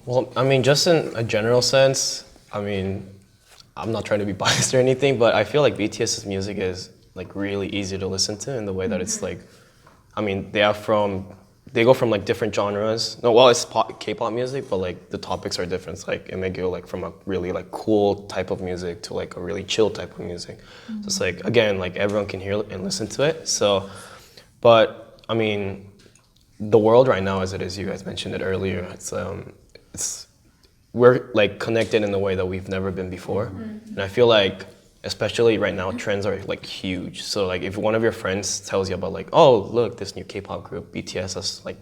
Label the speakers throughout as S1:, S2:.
S1: Well, I mean, just in a general sense, I mean, I'm not trying to be biased or anything, but I feel like BTS's music is like really easy to listen to in the way that it's like, I mean, they go from like different genres. No, well, it's K-pop music, but like the topics are different. It's like it may go like from a really like cool type of music to like a really chill type of music. So it's like again, like everyone can hear and listen to it. So, but I mean, the world right now, as it is, you guys mentioned it earlier. It's we're like connected in a way that we've never been before, and I feel like especially right now trends are like huge. So like if one of your friends tells you about like, oh look, this new K-pop group BTS is like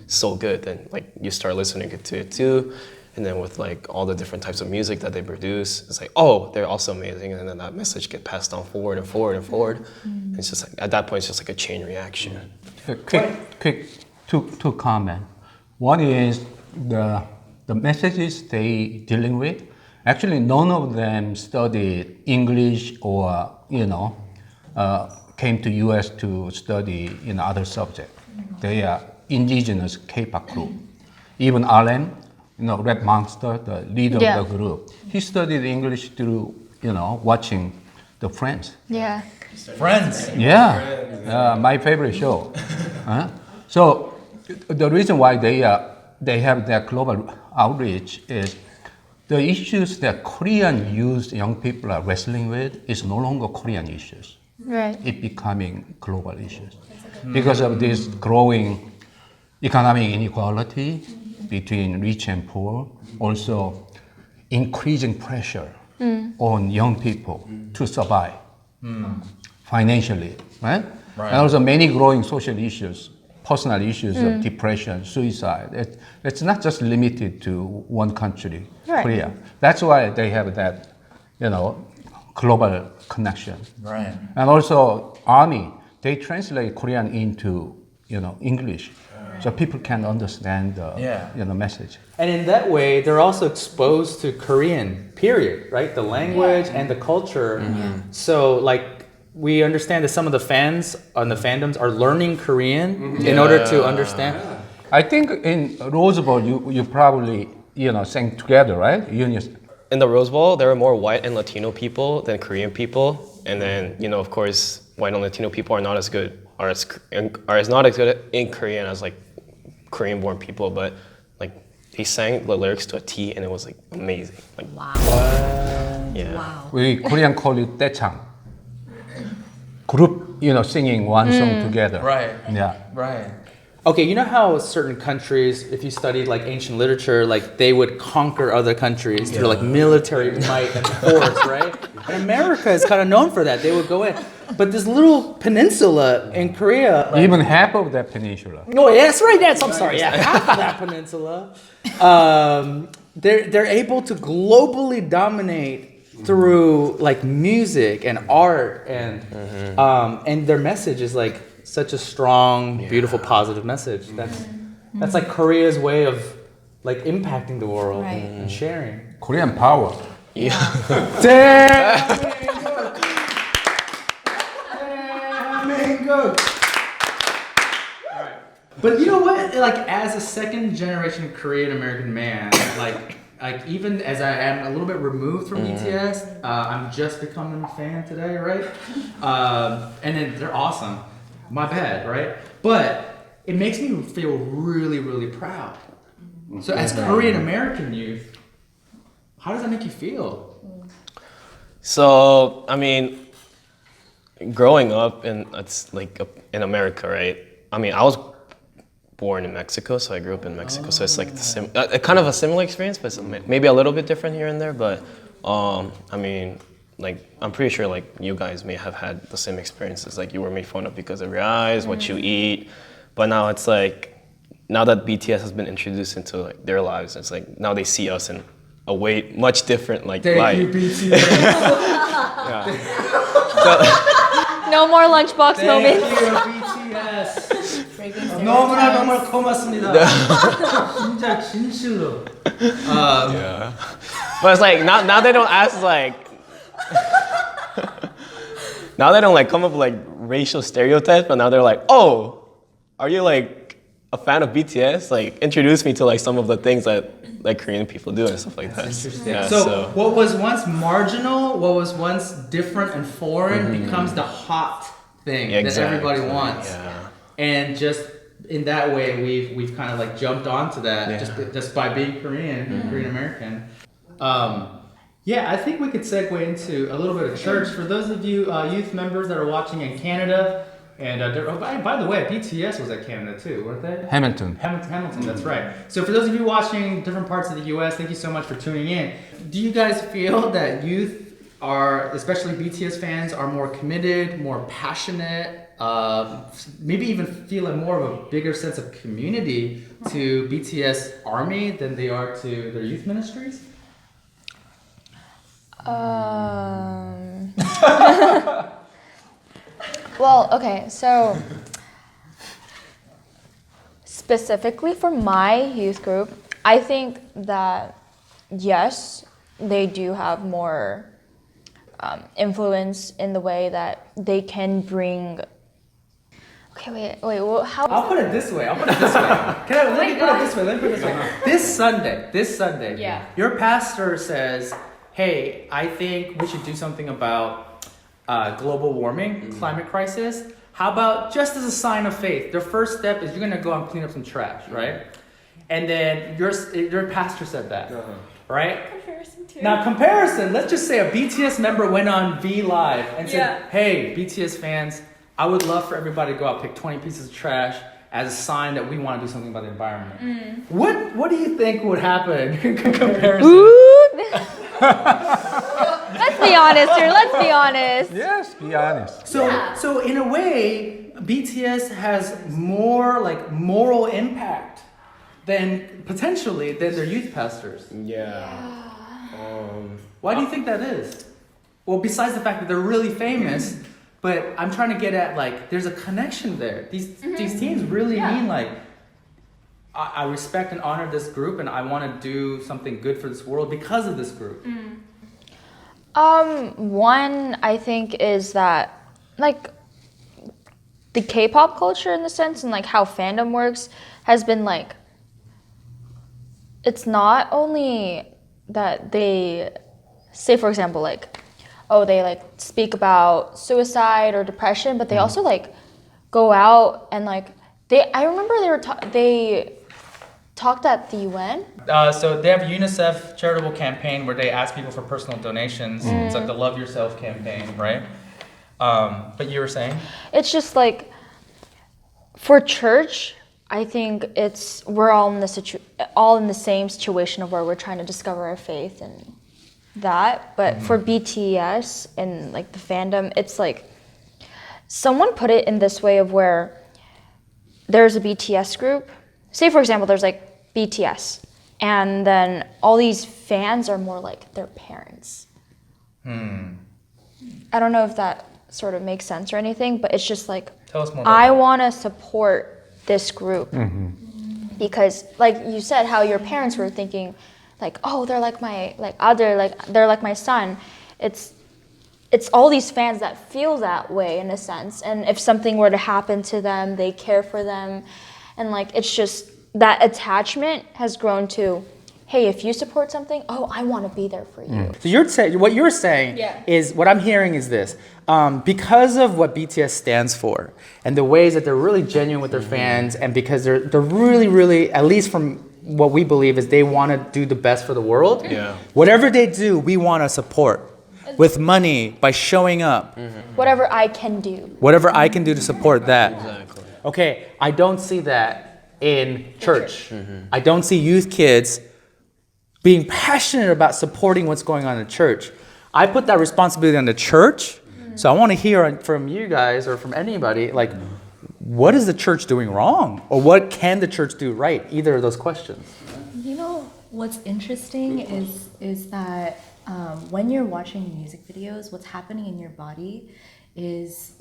S1: so good, then like you start listening to it too, and then with like all the different types of music that they produce, it's like, oh, they're also amazing, and then that message get passed on forward and forward and forward. And it's just like at that point it's just like a chain reaction.
S2: Quick two comment. One is the messages they dealing with. Actually, none of them studied English or came to US to study other subject. They are indigenous K-pop group. Even RM, Red Monster, the leader of the group, he studied English through watching the Friends.
S3: Yeah.
S4: Friends.
S2: Yeah, my favorite show. So the reason why they have that global outreach is the issues that Korean youth, young people are wrestling with is no longer Korean issues.
S3: Right.
S2: It's becoming global issues because of this growing economic inequality between rich and poor, also increasing pressure on young people to survive financially, right? And also many growing social issues, personal issues of depression, suicide. It's not just limited to one country, Korea. That's why they have that, global connection.
S4: Right.
S2: And also Army, they translate Korean into, English, so people can understand the message.
S5: And in that way, they're also exposed to Korean, period, right? The language and the culture. So like, we understand that some of the fans on the fandoms are learning Korean in order to understand.
S2: I think in Rose Bowl, you probably, sang together, right?
S1: In the Rose Bowl, there were more white and Latino people than Korean people, and then of course, white and Latino people are not as good, are not as good in Korean as like Korean-born people. But like he sang the lyrics to a T, and it was like amazing. Like
S3: Wow.
S1: yeah.
S3: Wow.
S2: We Korean call it Daechang. Group, singing one song together.
S4: Right.
S2: Yeah.
S4: Right.
S5: Okay, you know how certain countries, if you studied like ancient literature, like they would conquer other countries through like military might and force, right? And America is kind of known for that. They would go in. But this little peninsula in Korea,
S2: Even half of that peninsula.
S5: no, that's right. I'm sorry. Yeah, half of that peninsula. They're able to globally dominate through like music and art and their message is like such a strong, beautiful, positive message. That's like Korea's way of like impacting the world and sharing.
S2: Korean power.
S1: Yeah.
S5: But you know what? Like as a second generation Korean American man, like even as I am a little bit removed from BTS, I'm just becoming a fan today, right? And then they're awesome. My bad, right? But it makes me feel really, really proud. So as Korean American youth, how does that make you feel?
S1: So I mean, growing up in in America, right? I mean, I was born in Mexico, so I grew up in Mexico. So it's like kind of a similar experience, but it's maybe a little bit different here and there. But I mean, like I'm pretty sure like you guys may have had the same experiences. Like you were made fun of because of your eyes, what you eat. But now it's like now that BTS has been introduced into like their lives, it's like now they see us in a way much different like light.
S5: Thank you, BTS.
S3: No more lunchbox moments.
S5: Thank you, BTS. 너무나 고맙습니다. 진짜 진실로.
S1: Yeah. But it's like now they don't ask like now they don't like come up with like racial stereotypes, but now they're like, oh, are you like a fan of BTS like introduced me to like some of the things that like Korean people do and stuff like that.
S5: Interesting.
S1: Yeah,
S5: So what was once marginal, what was once different and foreign becomes the hot thing that everybody wants.
S1: Yeah.
S5: And just in that way, we've kind of like jumped onto that just by being Korean, Korean American. Yeah, I think we could segue into a little bit of church. For those of you youth members that are watching in Canada, and by the way, BTS was at Canada too, weren't they?
S2: Hamilton.
S5: Hamilton, that's right. So for those of you watching different parts of the US, thank you so much for tuning in. Do you guys feel that youth are, especially BTS fans, are more committed, more passionate, maybe even feel a more of a bigger sense of community to BTS Army than they are to their youth ministries?
S3: Well, okay, so specifically for my youth group, I think that yes, they do have more influence in the way that they can bring. Okay, wait. Well, how?
S5: I'll put it this way. Let me put it this way. This Sunday.
S3: Yeah.
S5: Your pastor says, "Hey, I think we should do something about global warming, climate crisis. How about just as a sign of faith? The first step is you're gonna go and clean up some trash, right?" And then your pastor said that, right?
S3: Comparison too.
S5: Now, comparison. Let's just say a BTS member went on V Live and said, "Hey, BTS fans, I would love for everybody to go out, pick 20 pieces of trash as a sign that we want to do something about the environment." What do you think would happen in comparison?
S3: Let's be honest here. Let's be honest.
S2: Yes, be honest.
S5: So in a way, BTS has more like moral impact than their youth pastors.
S1: Yeah.
S5: Why do you think that is? Well, besides the fact that they're really famous, but I'm trying to get at like there's a connection there. These teams really mean like I respect and honor this group, and I want to do something good for this world because of this group.
S3: One I think is that like the K-pop culture in the sense and like how fandom works has been like it's not only that they say, for example, like they like speak about suicide or depression, but they also like go out and like I remember they talked at the UN.
S5: So they have a UNICEF charitable campaign where they ask people for personal donations. It's like the Love Yourself campaign, right? But you were saying?
S3: It's just like for church, I think we're all in the same situation of where we're trying to discover our faith and that. But for BTS and like the fandom, it's like someone put it in this way of where there's a BTS group. Say for example, there's like BTS, and then all these fans are more like their parents. I don't know if that sort of makes sense or anything, but it's just like
S5: Tell us more about
S3: I want to support this group because, like you said, how your parents were thinking, like, oh, they're like my they're like my son. It's all these fans that feel that way in a sense, and if something were to happen to them, they care for them, and like it's just that attachment has grown to, hey, if you support something, I want to be there for you.
S5: So what you're saying is, what I'm hearing is this. Because of what BTS stands for and the ways that they're really genuine with their fans, and because they're really, really, at least from what we believe is they want to do the best for the world.
S1: Yeah.
S5: Whatever they do, we want to support with money, by showing up.
S3: Whatever I can do.
S5: Whatever I can do to support that.
S1: Exactly.
S5: Okay, I don't see that in church. I don't see youth kids being passionate about supporting what's going on in church. I put that responsibility on the church. So I want to hear from you guys or from anybody, like, what is the church doing wrong? Or what can the church do right? Either of those questions.
S4: You know, what's interesting is that when you're watching music videos, what's happening in your body is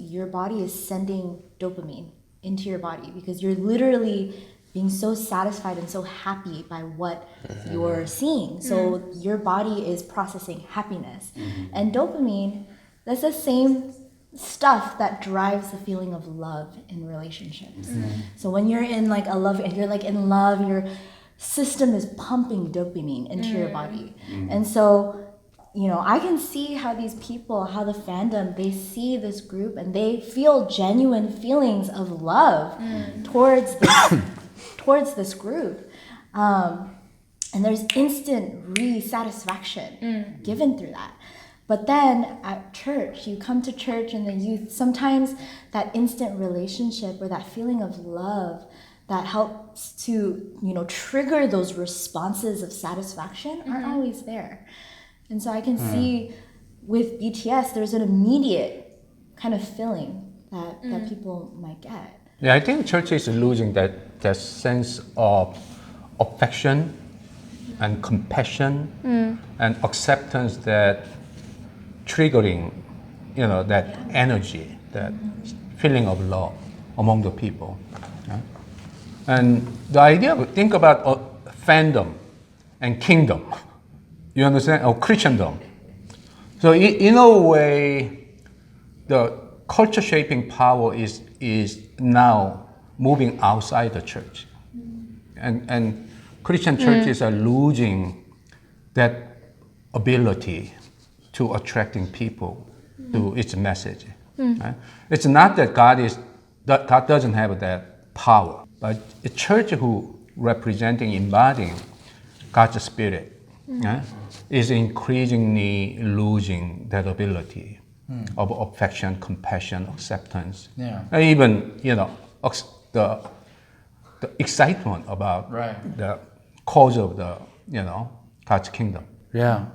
S4: sending dopamine into your body because you're literally being so satisfied and so happy by what you're seeing. So your body is processing happiness. And dopamine, that's the stuff that drives the feeling of love in relationships. So when you're in like a love, and you're like in love, your system is pumping dopamine into your body. And so, you know, I can see how these people, how the fandom, they see this group and they feel genuine feelings of love towards this group. And there's instant re-satisfaction given through that. But then at church, you come to church and then sometimes that instant relationship or that feeling of love that helps to, you know, trigger those responses of satisfaction aren't always there. And so I can see with BTS, there's an immediate kind of feeling that people might get.
S2: Yeah, I think church is losing that sense of affection and compassion and acceptance that triggering, you know, that energy, that feeling of love among the people. Yeah? And the idea of, think about fandom and kingdom, you understand, or Christendom. So in a way, the culture shaping power is now moving outside the church. And Christian churches are losing that ability to attracting people to its message. Right? It's not that God doesn't have that power, but a church who representing, embodying God's spirit is increasingly losing that ability of affection, compassion, acceptance, and even, you know, the excitement about the cause of the, you know, God's kingdom.
S5: Yeah.